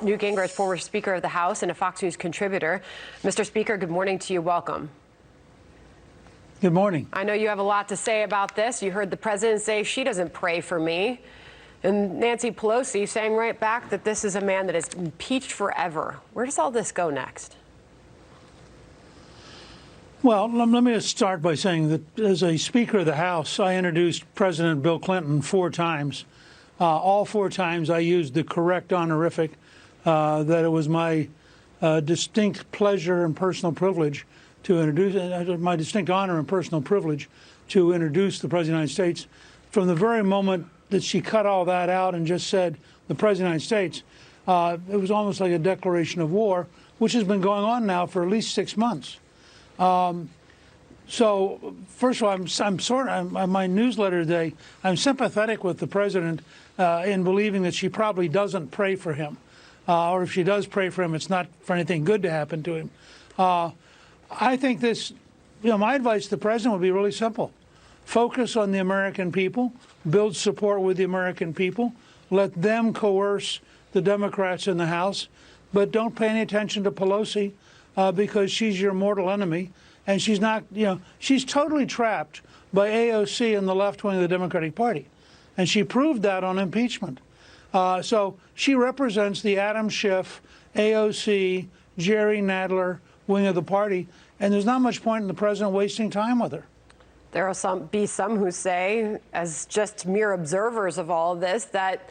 Newt Gingrich, former Speaker of the House and a Fox News contributor. Mr. Speaker, good morning to you. Welcome. Good morning. I know you have a lot to say about this. You heard the president say she doesn't pray for me. And Nancy Pelosi saying right back that this is a man that is impeached forever. Where does all this go next? Well, let me just start by saying that as a Speaker of the House, I introduced President Bill Clinton 4 times. All 4 times I used the correct honorific, that it was my distinct pleasure and personal privilege to introduce, my distinct honor and personal privilege to introduce the President of the United States. From the very moment that she cut all that out and just said the President of the United States, it was almost like a declaration of war, which has been going on now for at least 6 months. So, first of all, on my newsletter today, I'm sympathetic with the president in believing that she probably doesn't pray for him. Or if she does pray for him, it's not for anything good to happen to him. I think this, my advice to the president would be really simple. Focus on the American people, build support with the American people, let them coerce the Democrats in the House, but don't pay any attention to Pelosi because she's your mortal enemy. And she's not, she's totally trapped by AOC and the left wing of the Democratic Party. And she proved that on impeachment. So she represents the Adam Schiff, AOC, Jerry Nadler wing of the party. And there's not much point in the president wasting time with her. There will be some who say, as just mere observers of all of this, that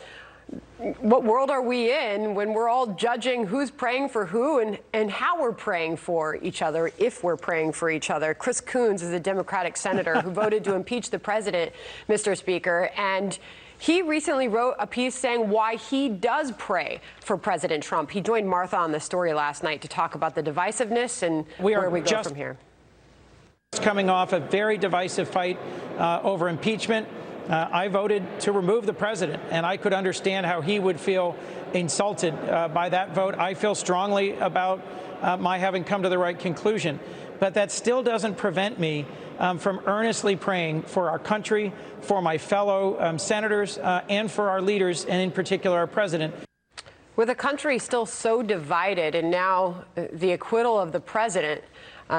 what world are we in when we're all judging who's praying for who and how we're praying for each other, if we're praying for each other? Chris Coons is a Democratic senator who voted to impeach the president, Mr. Speaker, and he recently wrote a piece saying why he does pray for President Trump. He joined Martha on the story last night to talk about the divisiveness and where we go from here. Coming off a very divisive fight over impeachment. I voted to remove the president, and I could understand how he would feel insulted by that vote. I feel strongly about my having come to the right conclusion. But that still doesn't prevent me from earnestly praying for our country, for my fellow senators, and for our leaders, and in particular our president. With a country still so divided and now the acquittal of the president,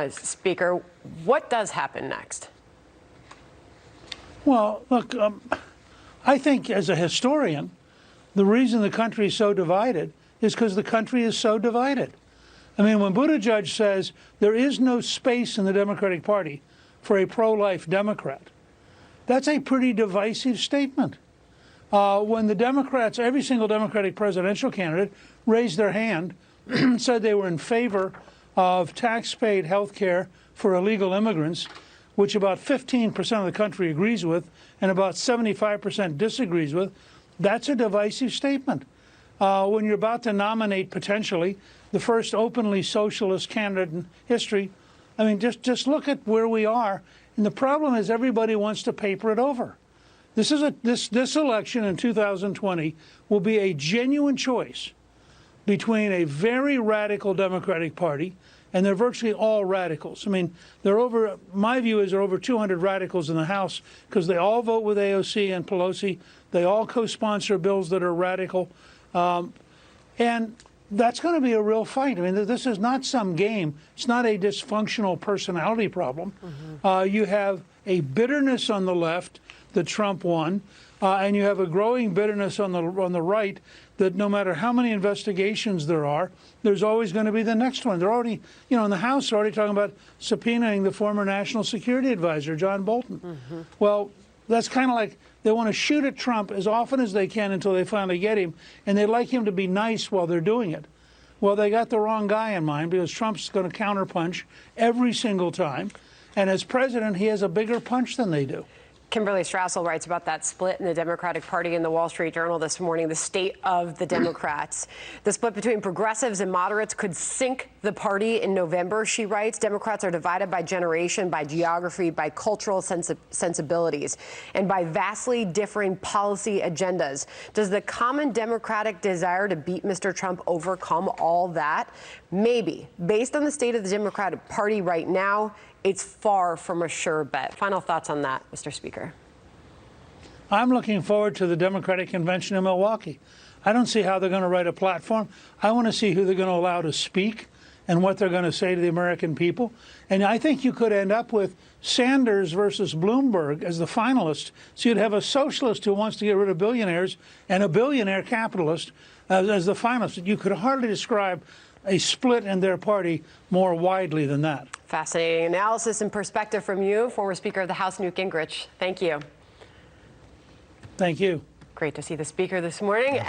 Speaker, what does happen next? Well, look, I think as a historian, the reason the country is so divided is because the country is so divided. I mean, when Buttigieg says there is no space in the Democratic Party for a pro-life Democrat, that's a pretty divisive statement. When the Democrats, every single Democratic presidential candidate raised their hand, said they were in favor of tax-paid health care for illegal immigrants, which about 15% of the country agrees with and about 75% disagrees with, that's a divisive statement. When you're about to nominate potentially the first openly socialist candidate in history, I mean, just look at where we are. And the problem is everybody wants to paper it over. This election in 2020 will be a genuine choice between a very radical Democratic Party, and they're virtually all radicals. I mean, my view is there are over 200 radicals in the House because they all vote with AOC and Pelosi. They all co-sponsor bills that are radical. And that's going to be a real fight. I mean, this is not some game. It's not a dysfunctional personality problem. You have a bitterness on the left that Trump won, and you have a growing bitterness on the right that no matter how many investigations there are, there's always going to be the next one. They're already, in the House, they're already talking about subpoenaing the former National Security Advisor, John Bolton. Well, that's kind of like they want to shoot at Trump as often as they can until they finally get him, and they like him to be nice while they're doing it. Well, they got the wrong guy in mind because Trump's going to counterpunch every single time, and as president, he has a bigger punch than they do. Kimberly Strassel writes about that split in the Democratic Party in the Wall Street Journal this morning, the state of the Democrats. The split between progressives and moderates could sink the party in November, she writes. Democrats are divided by generation, by geography, by cultural sensibilities, and by vastly differing policy agendas. Does the common Democratic desire to beat Mr. Trump overcome all that? Maybe. Based on the state of the Democratic Party right now, it's far from a sure bet. Final thoughts on that, Mr. Speaker. I'm looking forward to the Democratic convention in Milwaukee. I don't see how they're going to write a platform. I want to see who they're going to allow to speak and what they're going to say to the American people. And I think you could end up with Sanders versus Bloomberg as the finalist. So you'd have a socialist who wants to get rid of billionaires and a billionaire capitalist as the finalist. You could hardly describe a split in their party more widely than that. Fascinating analysis and perspective from you, former Speaker of the House, Newt Gingrich. Thank you. Thank you. Great to see the speaker this morning.